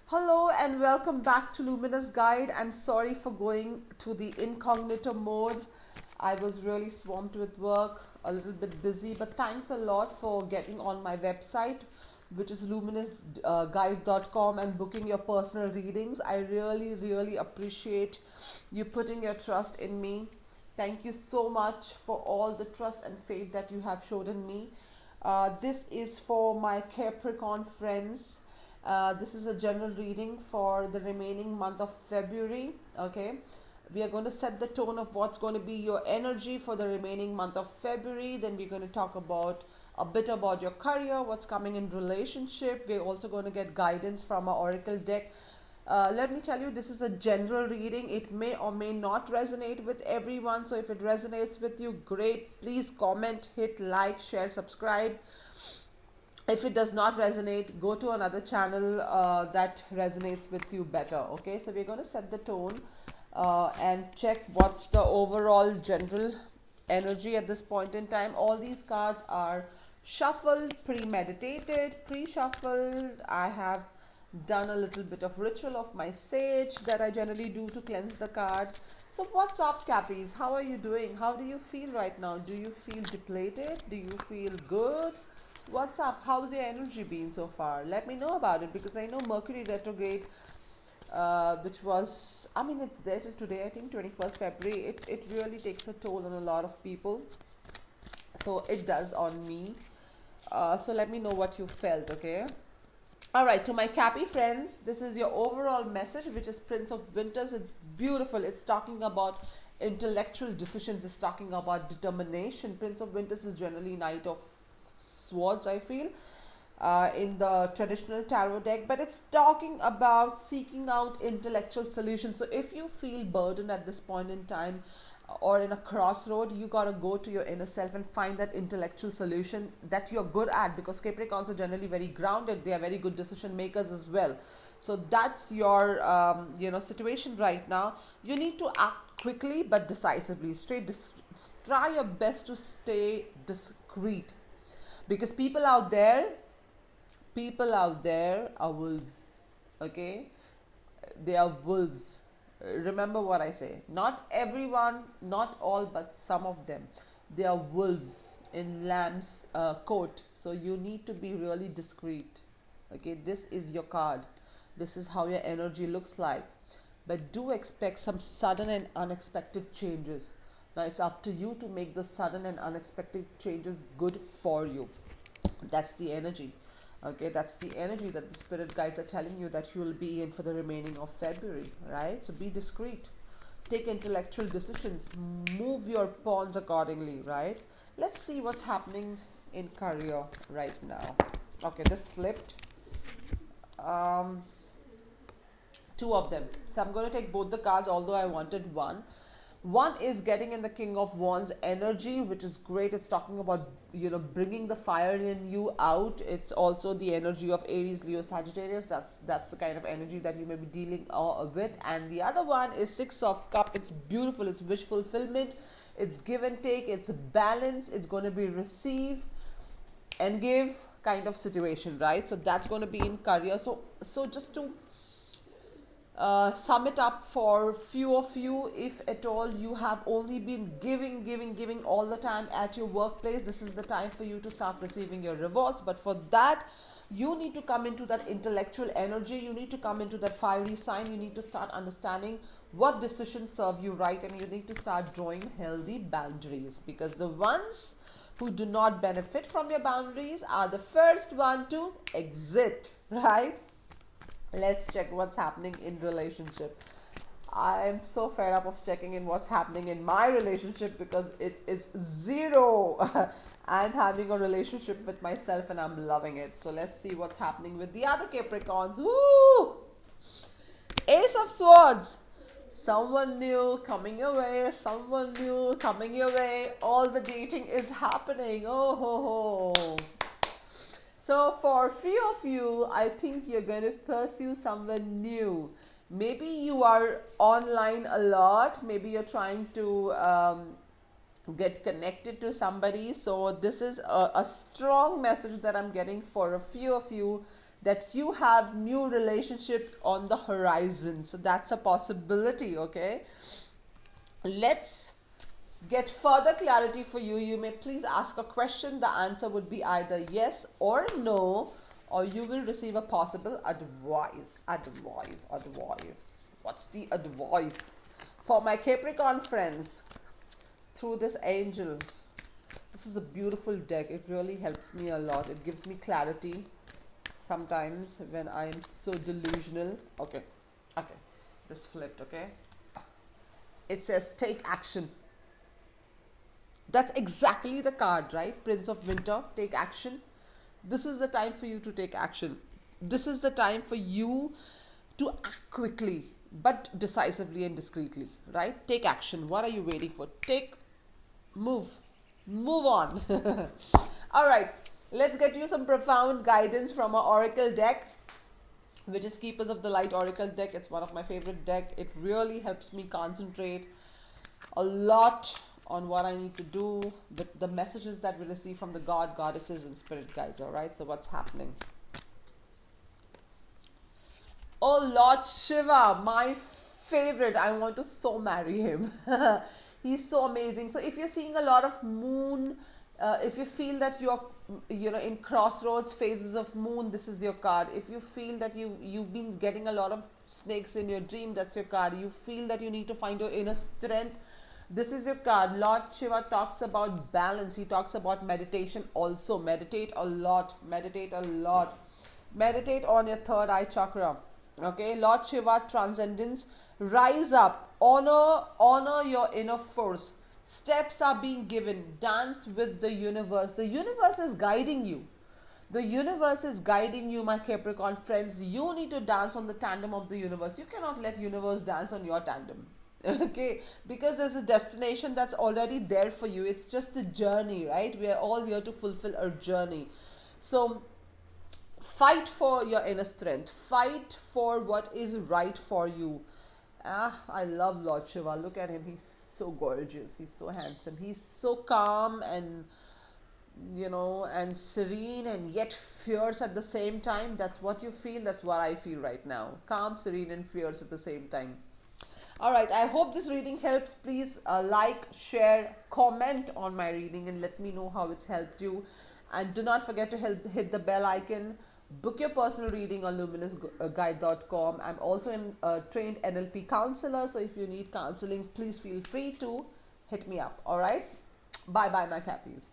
Hello and welcome back to Luminous Guide. I'm sorry for going to the incognito mode. I was really swamped with work, a little bit busy, but thanks a lot for getting on my website, which is luminousguide.com, and booking your personal readings. I really appreciate you putting your trust in me. Thank you so much for all the trust and faith that you have showed in me. This is for my Capricorn friends. This is a general reading for the remaining month of February. Okay, we are going to set the tone of what's going to be your energy for the remaining month of February. Then we're going to talk about a bit about your career, what's coming in relationship. We're also going to get guidance from our oracle deck. Let me tell you, this is a general reading. It may or may not resonate with everyone. So if it resonates with you, great. Please comment, hit like, share, subscribe. If it does not resonate, go to another channel that resonates with you better. Okay, so we're going to set the tone and check what's the overall general energy at this point in time. All these cards are shuffled, premeditated, pre-shuffled. I have done a little bit of ritual of my sage that I generally do to cleanse the card. So what's up, Cappies? How are you doing? How do you feel right now? Do you feel depleted? Do you feel good? What's up? How's your energy been so far? Let me know about it, because I know Mercury retrograde, which was, I mean, it's there till today, I think 21st February. It really takes a toll on a lot of people. So it does on me. So let me know what you felt, okay? All right, to my Cappy friends, this is your overall message, which is Prince of Winters. It's beautiful. It's talking about intellectual decisions. It's talking about determination. Prince of Winters is generally Knight of Swords, I feel, in the traditional tarot deck, but it's talking about seeking out intellectual solutions. So if you feel burdened at this point in time, or in a crossroad, you got to go to your inner self and find that intellectual solution that you're good at, because Capricorns are generally very grounded. They are very good decision makers as well. So that's your situation right now. You need to act quickly but decisively. Try your best to stay discreet, because people out there are wolves. Okay, they are wolves. Remember what I say. Not everyone, not all, but some of them, they are wolves in lamb's coat. So you need to be really discreet. Okay, this is your card. This is how your energy looks like. But do expect some sudden and unexpected changes. Now it's up to you to make those sudden and unexpected changes good for you. That's the energy. Okay, that's the energy that the spirit guides are telling you that you will be in for the remaining of February, right? So be discreet, take intellectual decisions, move your pawns accordingly, right? Let's see what's happening in career right now. Okay, this flipped. um Two of them, so I'm going to take both the cards, although I wanted one. One is getting in the King of Wands energy, which is great. It's talking about, bringing the fire in you out. It's also the energy of Aries, Leo, Sagittarius. That's the kind of energy that you may be dealing with. And the other one is Six of Cup. It's beautiful. It's wish fulfillment. It's give and take. It's balance. It's going to be receive and give kind of situation, right? So that's going to be in career. So just to sum it up for few of you, if at all you have only been giving all the time at your workplace, this is the time for you to start receiving your rewards. But for that, you need to come into that intellectual energy. You need to come into that fiery sign. You need to start understanding what decisions serve you right, and you need to start drawing healthy boundaries, because the ones who do not benefit from your boundaries are the first one to exit, right? Let's check what's happening in relationship. I'm so fed up of checking in what's happening in my relationship, because it is zero. I'm having a relationship with myself and I'm loving it. So let's see what's happening with the other Capricorns. Woo! Ace of Swords. Someone new coming your way, someone new coming your way. All the dating is happening. Oh ho ho. So for few of you, I think you're going to pursue someone new. Maybe you are online a lot. Maybe you're trying to get connected to somebody. So this is a strong message that I'm getting for a few of you, that you have new relationship on the horizon. So that's a possibility. Okay, let's get further clarity for you. You may please ask a question. The answer would be either yes or no, or you will receive a possible advice. What's the advice for my Capricorn friends through this angel? This is a beautiful deck. It really helps me a lot. It gives me clarity sometimes when I am so delusional. Okay, this flipped. Okay, it says take action. That's exactly the card, right? Prince of Winter, take action. This is the time for you to take action. This is the time for you to act quickly, but decisively and discreetly, right? Take action. What are you waiting for? Move on. All right, let's get you some profound guidance from our oracle deck, which is Keepers of the Light oracle deck. It's one of my favorite deck. It really helps me concentrate a lot on what I need to do, the messages that we receive from the goddesses and spirit guides. All right, so what's happening? Oh, Lord Shiva, my favorite. I want to so marry him. He's so amazing. So if you're seeing a lot of moon, if you feel that you're in crossroads phases of moon, this is your card. If you feel that you've been getting a lot of snakes in your dream, that's your card. You feel that you need to find your inner strength, this is your card. Lord Shiva talks about balance. He talks about meditation also. Meditate a lot. Meditate on your third eye chakra. Okay, Lord Shiva, transcendence. Rise up. Honor your inner force. Steps are being given. Dance with the universe. The universe is guiding you. The universe is guiding you, my Capricorn friends. You need to dance on the tandem of the universe. You cannot let universe dance on your tandem. Okay, because there's a destination that's already there for you. It's just the journey, right? We are all here to fulfill our journey. So fight for your inner strength. Fight for what is right for you. I love Lord Shiva. Look at him. He's so gorgeous. He's so handsome. He's so calm and and serene and yet fierce at the same time. That's what you feel. That's what I feel right now. Calm, serene and fierce at the same time. All right, I hope this reading helps. Please like, share, comment on my reading and let me know how it's helped you. And do not forget to hit the bell icon. Book your personal reading on luminousguide.com. I'm also a trained NLP counselor. So if you need counseling, please feel free to hit me up. All right. Bye bye, my Cappies.